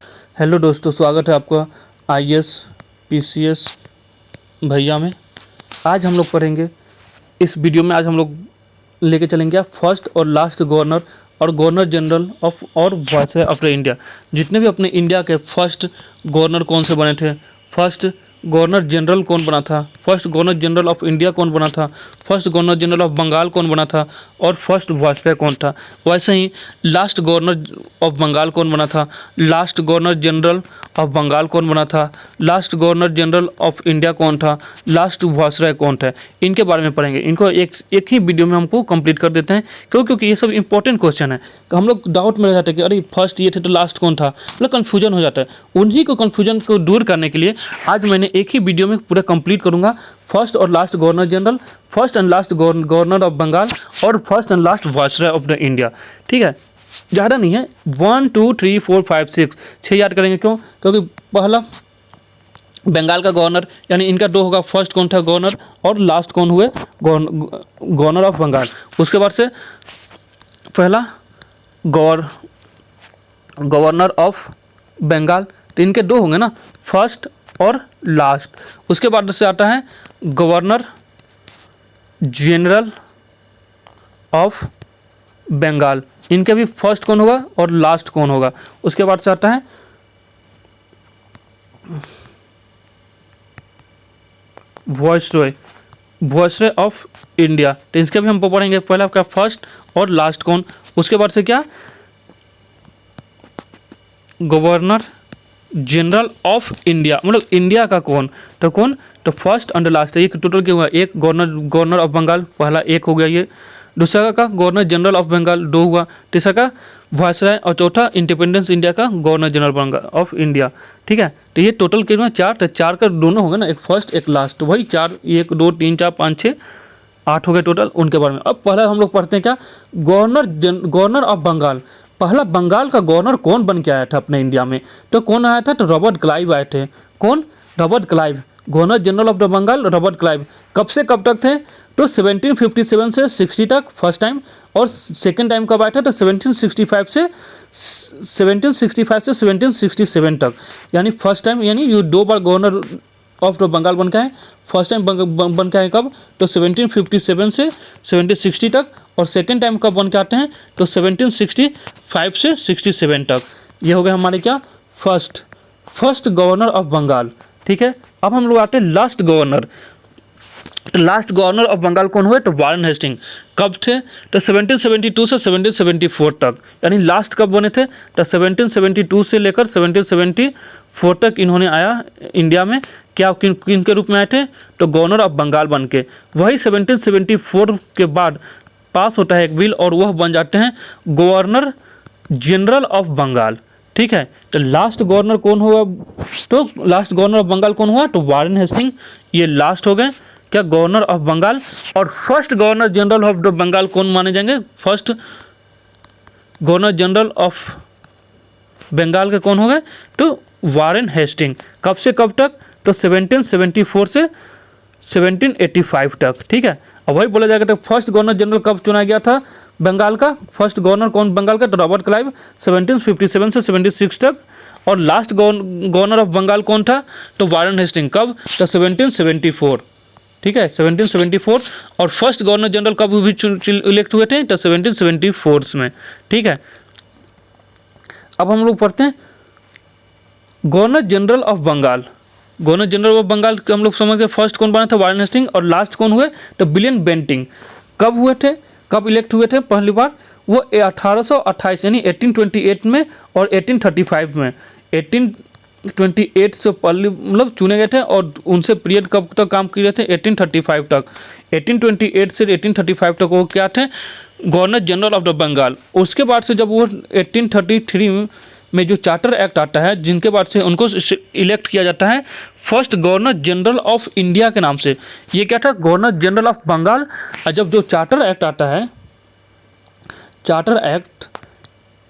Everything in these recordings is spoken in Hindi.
हेलो दोस्तों, स्वागत है आपका आईएएस पीसीएस भैया में। आज हम लोग पढ़ेंगे इस वीडियो में। आज हम लोग लेके चलेंगे आप फर्स्ट और लास्ट गवर्नर और गवर्नर जनरल ऑफ और वायसराय ऑफ द इंडिया। जितने भी अपने इंडिया के फर्स्ट गवर्नर कौन से बने थे, फर्स्ट गवर्नर जनरल कौन बना था, first governor general of India कौन बना था, first governor general of Bengal कौन बना था और फर्स्ट वायसराय कौन था। वैसे ही लास्ट गवर्नर ऑफ बंगाल कौन बना था, last governor general of Bengal कौन बना था, last governor general of India कौन था, लास्ट वायसराय कौन था। इनके बारे में पढ़ेंगे। इनको एक ही वीडियो में हमको कंप्लीट कर देते हैं, क्योंकि ये सब इंपॉर्टेंट क्वेश्चन है। तो हम लोग डाउट में रह जाते हैं कि अरे फर्स्ट ये थे तो लास्ट कौन था, मतलब कन्फ्यूजन हो जाता है। उन्हीं को कन्फ्यूजन को दूर करने के लिए आज मैंने एक ही वीडियो में पूरा कंप्लीट करूंगा। फर्स्ट और last governor general, first and last governor of Bengal और first and last viceroy of the India. ठीक है, ज़्यादा नहीं है, 1 2 3 4 5 6 याद करेंगे। क्यों? क्योंकि पहला बंगाल का गवर्नर, यानी इनका दो होगा, फर्स्ट कौन था गवर्नर और लास्ट कौन हुए गवर्नर ऑफ बंगाल। उसके बाद से पहला गवर्नर ऑफ बंगाल, तो इनके दो होंगे ना, फर्स्ट और लास्ट। उसके बाद से आता है गवर्नर जनरल ऑफ बंगाल, इनके भी फर्स्ट कौन होगा और लास्ट कौन होगा। उसके बाद से आता है वायसराय ऑफ इंडिया, तो इसके भी हम पढ़ेंगे। पहले आपका फर्स्ट और लास्ट कौन, उसके बाद से क्या गवर्नर जनरल ऑफ इंडिया, मतलब इंडिया का कौन, तो फर्स्ट एंड लास्ट। ये टोटल क्या हुआ, एक गवर्नर ऑफ बंगाल पहला एक हो गया, ये दूसरा का गवर्नर जनरल ऑफ बंगाल दो हुआ, तीसरा का वायसराय और चौथा इंडिपेंडेंस इंडिया का governor general Bengal of India. ठीक है, तो ये टोटल कितना, चार। तो चार का दोनों होंगे ना, एक फर्स्ट एक लास्ट, तो वही चार, 1 2 3 4 5 6 8 हो गए टोटल उनके बारे में। अब पहला हम लोग पढ़ते हैं क्या, गवर्नर ऑफ बंगाल। पहला बंगाल का गवर्नर कौन बन के आया था अपने इंडिया में, तो कौन आया था, तो रॉबर्ट क्लाइव आए थे। कौन? Robert Clive, governor general of the Bengal Robert Clive. कब से कब तक थे, तो 1757 से 60 तक फर्स्ट टाइम, और सेकेंड टाइम कब आया था, तो 1765 से 1767 तक। यानी फर्स्ट टाइम, यानी ये दो बार गवर्नर ऑफ द बंगाल बन के आए। फर्स्ट टाइम बन के आए कब, तो 1757 से 1760 तक, और सेकेंड टाइम कब बन के आते हैं, तो 1765 से 67 तक। ये हो गया हमारे क्या, फर्स्ट गवर्नर ऑफ बंगाल। ठीक है, अब हम लोग आते हैं लास्ट गवर्नर। तो लास्ट गवर्नर ऑफ बंगाल कौन हुए, तो वारेन हेस्टिंग। कब थे, तो 1772 से 1774 तक। यानी लास्ट कब बने थे, तो 1772 से लेकर 1774 तक इन्होंने आया इंडिया में। क्या किन के रूप में आए थे, तो गवर्नर ऑफ बंगाल बन के। वही 1774 के बाद पास होता है एक बिल, और वह बन जाते हैं गवर्नर जनरल ऑफ बंगाल। ठीक है, तो लास्ट गवर्नर कौन हुआ, तो लास्ट गवर्नर ऑफ बंगाल कौन हुआ, तो वारेन हेस्टिंग। ये लास्ट हो गए क्या, गवर्नर ऑफ बंगाल। और first governor general of the Bengal कौन माने जाएंगे, first governor general of Bengal के कौन हो गए, तो वारेन हेस्टिंग। कब से कब तक, तो 1774 से 1785 तक। ठीक है, और वही बोला जाएगा, तो फर्स्ट गवर्नर जनरल कब चुना गया था बंगाल का, फर्स्ट गवर्नर कौन बंगाल का, तो रॉबर्ट क्लाइव 1757 से 76 तक। और लास्ट गवर्नर ऑफ बंगाल कौन था, तो वारेन हेस्टिंग। कब, तो 1774। ठीक है, 1774। और फर्स्ट गवर्नर जनरल कब भी इलेक्ट हुए थे, तो 1774 में। ठीक है, अब हम लोग पढ़ते हैं governor general of Bengal. Governor general of Bengal हम लोग समझ गए, फर्स्ट कौन बना था, वारेन हेस्टिंग, और लास्ट कौन हुए, तो विलियम बेंटिंग। कब हुए थे, कब इलेक्ट हुए थे पहली बार, वो 1828 यानी 1828 में और 1835 में। 1828 से पहले मतलब चुने गए थे, और उनसे पीरियड कब तक काम किए थे, 1835 तक। 1828 से 1835 तक वो क्या थे, governor general of the Bengal. उसके बाद से जब वो 1833 में जो चार्टर एक्ट आता है, जिनके बाद से उनको इलेक्ट किया जाता है first governor general of India के नाम से। ये क्या था, गवर्नर जनरल ऑफ बंगाल। और जब जो चार्टर एक्ट आता है, चार्टर एक्ट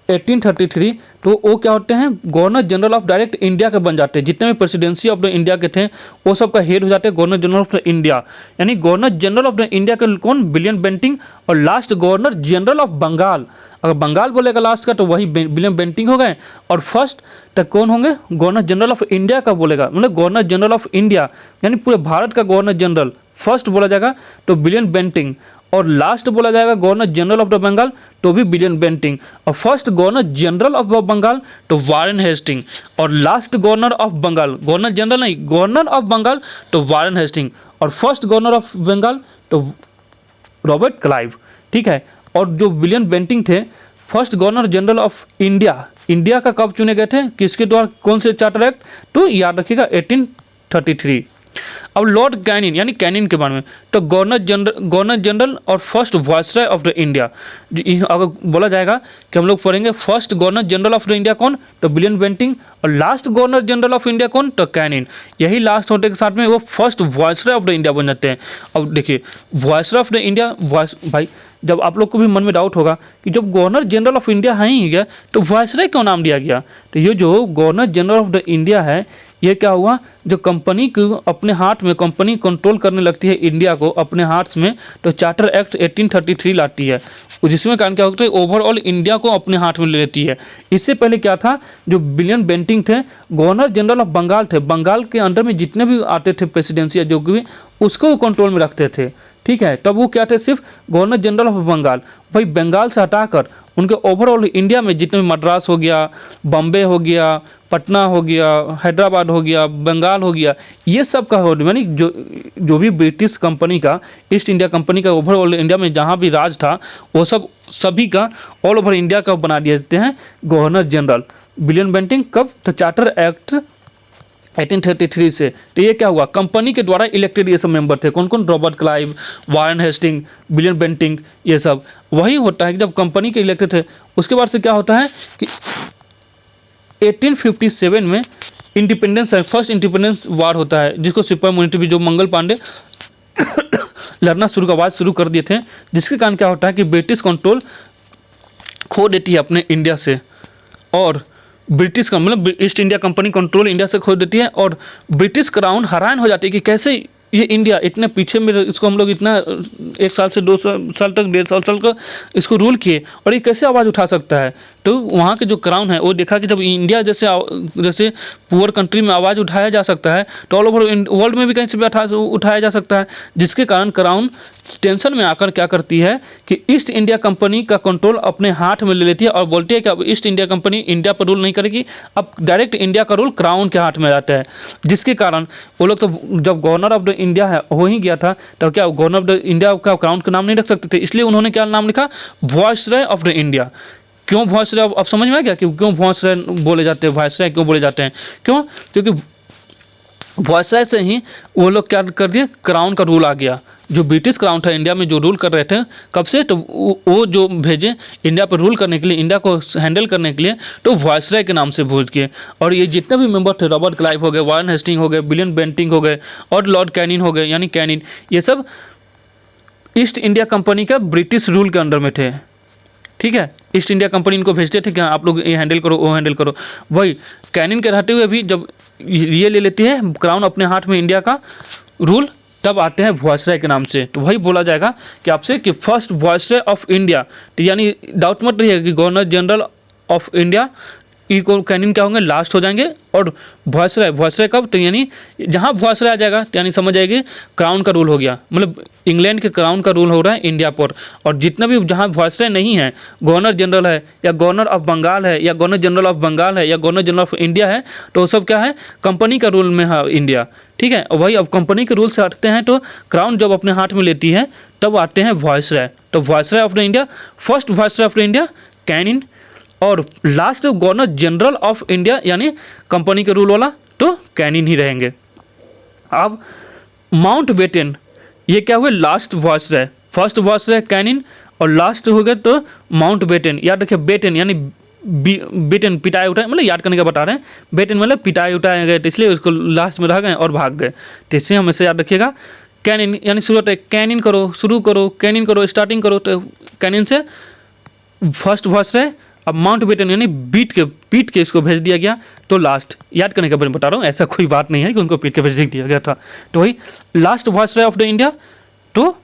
1833, तो वो क्या होते हैं, governor general of direct India के बन जाते हैं। जितने भी प्रेसिडेंसी ऑफ द इंडिया के थे वो सब का हेड हो जाते हैं governor general of the India. यानी governor general of the India के कौन, विलियम बेंटिंग। और last governor general of Bengal, अगर बंगाल बोलेगा लास्ट का तो वही विलियम बेंटिंग हो गए। और फर्स्ट तक कौन होंगे, गवर्नर जनरल ऑफ इंडिया का बोलेगा, मतलब गवर्नर जनरल ऑफ इंडिया यानी पूरे भारत का गवर्नर जनरल फर्स्ट बोला जाएगा तो विलियम बेंटिंग। और लास्ट बोला जाएगा governor general of the Bengal तो भी विलियम बेंटिंग। और first governor general of Bengal तो वारेन हेस्टिंग। और last governor of Bengal, governor general नहीं, गवर्नर ऑफ बंगाल तो वारेन हेस्टिंग। और फर्स्ट गवर्नर ऑफ बंगाल तो रॉबर्ट क्लाइव। ठीक है। और जो विलियम बेंटिंग थे first governor general of India, India का कब चुने गए थे, किसके द्वारा, कौन से चार्टर एक्ट, तो याद रखिएगा 1833। अब लॉर्ड कैनिन यानी कैनिन के बारे में, तो गवर्नर जनरल और first viceroy of the India. अगर बोला जाएगा कि हम लोग पढ़ेंगे first governor general of the India कौन, तो विलियम बेंटिंग। और last governor general of India कौन, तो कैनिन। यही लास्ट होने के साथ में वो first viceroy of the India बन जाते हैं। अब देखिए वायसराय ऑफ द इंडिया, भाई जब आप लोग को भी मन में डाउट होगा कि जब गवर्नर जनरल ऑफ इंडिया है ही गया तो वायसराय क्यों नाम दिया गया, तो ये जो governor general of the India है ये क्या हुआ, जो कंपनी को अपने हाथ में, कंपनी कंट्रोल करने लगती है इंडिया को अपने हाथ में, तो चार्टर एक्ट 1833 लाती है, जिसमें कारण क्या होता है, ओवरऑल इंडिया को अपने हाथ में ले लेती है। इससे पहले क्या था, जो विलियम बेंटिंग थे गवर्नर जनरल ऑफ बंगाल थे, बंगाल के अंडर में जितने भी आते थे प्रेसिडेंसी जो भी, उसको वो कंट्रोल में रखते थे। ठीक है। तब वो क्या थे, सिर्फ गवर्नर जनरल ऑफ बंगाल। भाई बंगाल से हटाकर उनके ओवरऑल इंडिया में जितने भी मद्रास हो गया, बॉम्बे हो गया, पटना हो गया, हैदराबाद हो गया, बंगाल हो गया, ये सब का हो, यानी जो भी ब्रिटिश कंपनी का, ईस्ट इंडिया कंपनी का ओवरऑल इंडिया में जहाँ भी राज था वो सब सभी का ऑल ओवर इंडिया का बना दिए देते हैं गवर्नर जनरल। विलियम बेंटिंग कब, तो चार्टर एक्ट 1833 से। तो ये क्या हुआ, कंपनी के द्वारा इलेक्टेड ये सब मेंबर थे, कौन कौन, Robert Clive, Warren Hastings, William Bentinck, ये सब। वही होता है कि जब कंपनी के इलेक्टेड थे उसके बाद से क्या होता है कि 1857 में इंडिपेंडेंस, फर्स्ट इंडिपेंडेंस वार होता है, जिसको सिपाही मोनिटी भी जो मंगल पांडे लड़ना शुरू, आवाज़ शुरू कर दिए थे, जिसके कारण क्या होता है कि ब्रिटिश कंट्रोल खो देती है अपने इंडिया से, और ब्रिटिश का मतलब east India company control India से खो देती है, और ब्रिटिश क्राउन हैरान हो जाती है कि कैसे ये इंडिया इतने पीछे में, इसको हम लोग इतना 1 साल से 2 साल तक, 1.5 साल का इसको रूल किए, और ये कैसे आवाज़ उठा सकता है। तो वहाँ के जो क्राउन है वो देखा कि जब इंडिया जैसे पुअर कंट्री में आवाज़ उठाया जा सकता है तो ऑल ओवर वर्ल्ड में भी कहीं से भी उठाया जा सकता है, जिसके कारण क्राउन टेंशन में आकर क्या करती है कि ईस्ट इंडिया कंपनी का कंट्रोल अपने हाथ में ले लेती है और बोलती है कि अब ईस्ट इंडिया कंपनी इंडिया पर रूल नहीं करेगी, अब डायरेक्ट इंडिया का रूल क्राउन के हाथ में आता है। जिसके कारण वो लोग तो जब गवर्नर ऑफ द इंडिया है हो ही गया था, तो क्या गवर्नर ऑफ द इंडिया का क्राउन का नाम नहीं रख सकते थे, इसलिए उन्होंने क्या नाम लिखा, वायसराय ऑफ द इंडिया। क्यों वायसराय, अब समझ में आ गया कि क्यों वायसराय बोले जाते हैं, वायसराय क्यों बोले जाते हैं, क्यों, क्योंकि वायसराय से ही वो लोग क्या कर दिए, क्राउन का रूल आ गया। जो ब्रिटिश क्राउन था इंडिया में जो रूल कर रहे थे कब से, तो वो जो भेजे इंडिया पर रूल करने के लिए, इंडिया को हैंडल करने के लिए, तो वायसराय के नाम से भेज किए। और ये जितने भी मेंबर थे, रॉबर्ट क्लाइव हो गए, वारेन हेस्टिंग हो गए, विलियम बेंटिंग हो गए, और लॉर्ड कैनिन हो गए, यानी कैनिन, ये सब ईस्ट इंडिया कंपनी का ब्रिटिश रूल के अंडर में थे। ठीक है। ईस्ट इंडिया कंपनी इनको भेजते थे कि आप लोग ये हैंडल करो, वो हैंडल करो। वही कैनिन के रहते हुए भी जब ये ले लेती है क्राउन अपने हाथ में इंडिया का रूल, तब आते हैं वायसराय के नाम से। तो वही बोला जाएगा कि आपसे कि फर्स्ट वायसराय ऑफ इंडिया, तो यानी डाउट मत रहिए कि गवर्नर जनरल ऑफ इंडिया ई को कैनिन क्या होंगे, लास्ट हो जाएंगे। और वायसराय कब, तो यानी जहाँ वायसराय आ जाएगा तो यानी समझ जाएगी क्राउन का रूल हो गया, मतलब इंग्लैंड के क्राउन का रूल हो रहा है इंडिया पर। और जितना भी जहाँ वायसराय नहीं है, गवर्नर जनरल है या गवर्नर ऑफ बंगाल है या गवर्नर जनरल ऑफ बंगाल है या गवर्नर जनरल ऑफ इंडिया है, तो सब क्या है, कंपनी का रूल में है इंडिया। ठीक है। और वही अब कंपनी के रूल से हटते हैं तो क्राउन जब अपने हाथ में लेती है तब आते हैं वायसराय। तो viceroy of the India, first viceroy of the India Canning, और last governor general of India यानी कंपनी के रूल वाला तो कैनिन ही रहेंगे। अब माउंट बेटन, ये क्या हुए, last viceroy, first viceroy Canning और लास्ट हो गए तो माउंट बेटन। याद रखिए बेटन यानी बेटन पिटाए उठाए, मतलब याद करने का बता रहे हैं, बेटन मतलब पिटाए उठाए गए, तो इसलिए उसको लास्ट में रह गए और भाग गए, तो इससे हमेशा याद रखिएगा। कैनिन यानी शुरुआत है, कैनिन करो, शुरू करो, कैनिन करो, स्टार्टिंग करो, तो कैनिन से फर्स्ट वायसराय अब माउंटबेटन यानी पीट के इसको भेज दिया गया, तो लास्ट याद करने का बता रहा हूँ, ऐसा कोई बात नहीं है कि उनको पीट के भेज दिया गया था। तो वही last viceroy of the India तो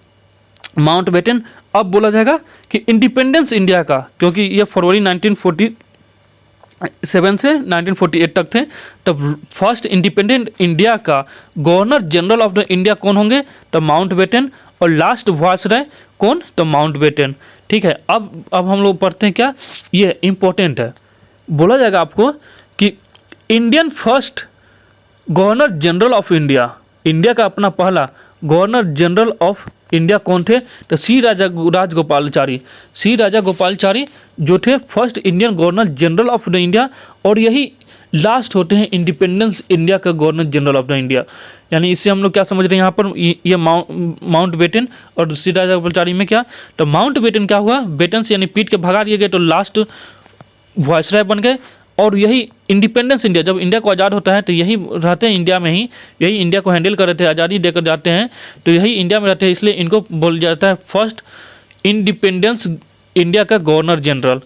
माउंटबेटन। अब बोला जाएगा कि इंडिपेंडेंस इंडिया का, क्योंकि ये फरवरी 1947 से 1948 तक थे, तब फर्स्ट इंडिपेंडेंट इंडिया का governor general of the India कौन होंगे, तो माउंटबेटन। और लास्ट वाइसरॉय कौन, तो माउंटबेटन। ठीक है, अब हम लोग पढ़ते हैं क्या, ये इंपॉर्टेंट है। बोला जाएगा आपको कि Indian first governor general of India, India का अपना पहला गवर्नर जनरल ऑफ इंडिया कौन थे, तो सी राजगोपालाचारी। सी राजगोपालाचारी जो थे first Indian governor general of the India, और यही लास्ट होते हैं इंडिपेंडेंस इंडिया का governor general of the India. यानी इससे हम लोग क्या समझ रहे हैं यहाँ पर, ये माउंटबेटन और सी राजगोपालाचारी में क्या, तो माउंटबेटन क्या हुआ, बेटन से यानी पीट के भगा दिए गए, तो लास्ट वाइसरॉय बन गए। और यही इंडिपेंडेंस इंडिया, जब इंडिया को आज़ाद होता है तो यही रहते हैं इंडिया में ही, यही इंडिया को हैंडल कर रहे थे, आज़ादी देकर जाते हैं तो यही इंडिया में रहते हैं, इसलिए इनको बोल जाता है फर्स्ट इंडिपेंडेंस इंडिया का गवर्नर जनरल।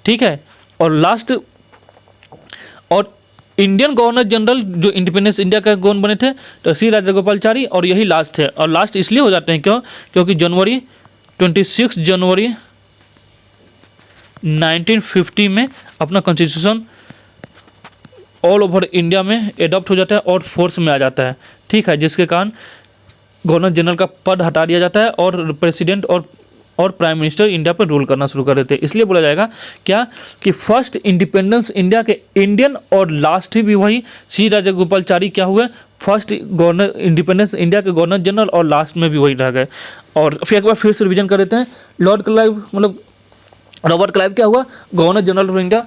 ठीक है, और लास्ट और इंडियन गवर्नर जनरल जो इंडिपेंडेंस इंडिया का गवर्नर बने थे तो सी राजगोपालाचारी, और यही लास्ट थे। और लास्ट इसलिए हो जाते हैं क्योंकि 26 जनवरी 1950 में अपना कॉन्स्टिट्यूशन ऑल ओवर इंडिया में एडॉप्ट हो जाता है और फोर्स में आ जाता है। ठीक है, जिसके कारण गवर्नर जनरल का पद हटा दिया जाता है और प्रेसिडेंट और प्राइम मिनिस्टर इंडिया पर रूल करना शुरू कर देते हैं। इसलिए बोला जाएगा क्या कि फर्स्ट इंडिपेंडेंस इंडिया के इंडियन और लास्ट भी वही सी राजगोपालाचारी क्या हुए, फर्स्ट गवर्नर इंडिपेंडेंस इंडिया के गवर्नर जनरल, और लास्ट में भी वही रह गए। और फिर एक बार फिर से रिविजन कर देते हैं। लॉर्ड क्लाइव मतलब रॉबर्ट क्लाइव क्या हुआ, governor general of India,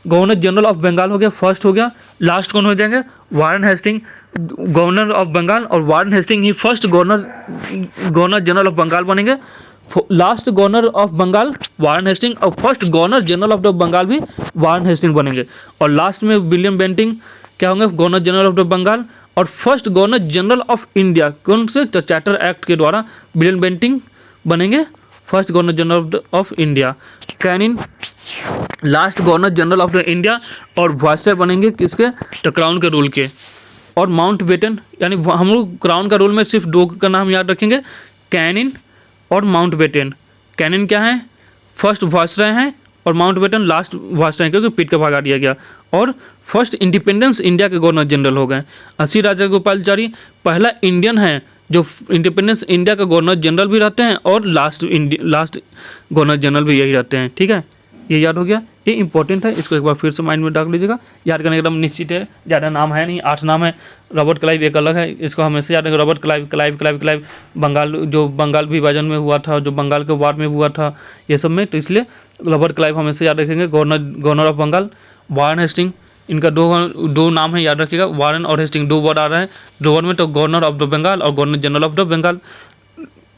governor general of Bengal हो गया, फर्स्ट हो गया। लास्ट कौन हो जाएंगे, Warren Hastings, governor of Bengal, और वारेन हेस्टिंग ही first governor general of Bengal बनेंगे। Last governor of Bengal Warren Hastings, और first governor general of the Bengal भी वारेन हेस्टिंग बनेंगे। और लास्ट में विलियम बेंटिंग क्या होंगे, governor general of the Bengal. और first governor general of India कौन से, तो चार्टर एक्ट के द्वारा विलियम बेंटिंग बनेंगे first governor general of India. Canning last governor general of the India, और वाइसरॉय बनेंगे किसके, तो क्राउन के रूल के। और माउंटबेटन, यानी हम लोग क्राउन का रूल में सिर्फ दो का नाम याद रखेंगे, कैनिन और माउंटबेटन। कैनिन क्या है, फर्स्ट वाइसरॉय हैं, और माउंटबेटन लास्ट वाइसरॉय क्योंकि पीट के भगा दिया गया। और फर्स्ट इंडिपेंडेंस इंडिया के गवर्नर जनरल हो गए। सी राजगोपालाचारी पहला इंडियन है जो इंडिपेंडेंस इंडिया का गवर्नर जनरल भी रहते हैं, और लास्ट गवर्नर जनरल भी यही रहते हैं। ठीक है, ये याद हो गया, ये इंपॉर्टेंट है, इसको एक बार फिर से माइंड में डाल लीजिएगा। याद करने एकदम निश्चित है, ज़्यादा नाम है नहीं, 8 नाम है। रॉबर्ट क्लाइव एक अलग है, इसको हमेशा याद रखें। रॉबर्ट क्लाइव बंगाल, जो बंगाल विभाजन में हुआ था, जो बंगाल के वार में हुआ था, ये सब में, तो इसलिए रॉबर्ट क्लाइव हमेशा याद रखेंगे। Governor of Bengal Warren Hastings, इनका दो नाम है, याद रखिएगा। वारेन और हेस्टिंग 2 वर्ड आ रहा है, 2 वर्ड में, तो गवर्नर ऑफ द बंगाल और governor general of the Bengal.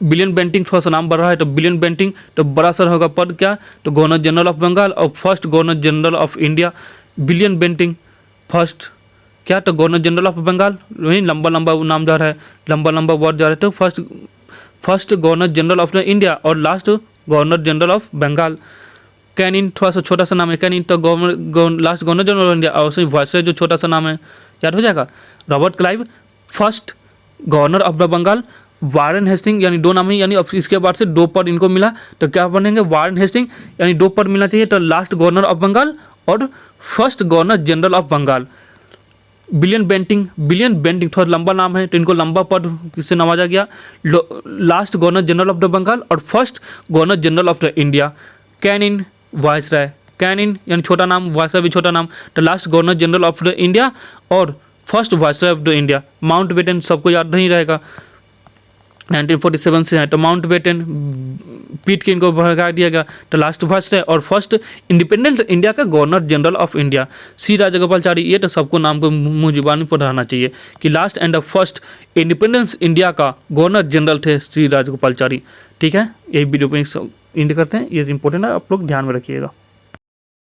William Bentinck थोड़ा सा नाम बढ़ रहा है, तो विलियम बेंटिंग तो बड़ा सर होगा पद क्या, तो गवर्नर जनरल ऑफ बंगाल। और first governor general of India William Bentinck, first क्या, तो गवर्नर जनरल ऑफ बंगाल। वही लंबा नाम जा रहा है, लंबा वर्ड जा रहा है, तो first governor general of the India और last governor general of Bengal. Canning थोड़ा सा छोटा सा नाम है, कैनिन तो last governor general of India, और उसी वाइसरॉय जो छोटा सा नाम है, याद हो जाएगा। Robert Clive first governor of the Bengal, Warren Hastings, यानी 2 नाम है, यानी इसके बाद से 2 पद इनको मिला, तो क्या बनेंगे, वारेन हेस्टिंग, यानी 2 पद मिलना चाहिए, तो लास्ट गवर्नर ऑफ बंगाल और first governor general of Bengal. William Bentinck थोड़ा लंबा नाम है, तो इनको लंबा पद से नवाजा गया। Last governor general of the Bengal और first governor general of the India. Canning viceroy, Canning यानी छोटा नाम, वाइसरॉय भी छोटा नाम, तो last governor general of the India और first viceroy of the India. Mountbatten सबको याद नहीं रहेगा, 1947 से है, तो माउंटबेटन पीट के इनको भगा दिया गया, तो लास्ट वाइसरॉय और फर्स्ट इंडिपेंडेंट इंडिया का गवर्नर जनरल ऑफ इंडिया। सी राजगोपालाचारी, ये तो सबको नाम को मुँह जुबानी पर रहना चाहिए कि last and the first independence India का गवर्नर जनरल थे सी राजगोपालाचारी। ठीक है, यही वीडियो पे इंड करते हैं, ये इंपॉर्टेंट है, आप लोग ध्यान में रखिएगा।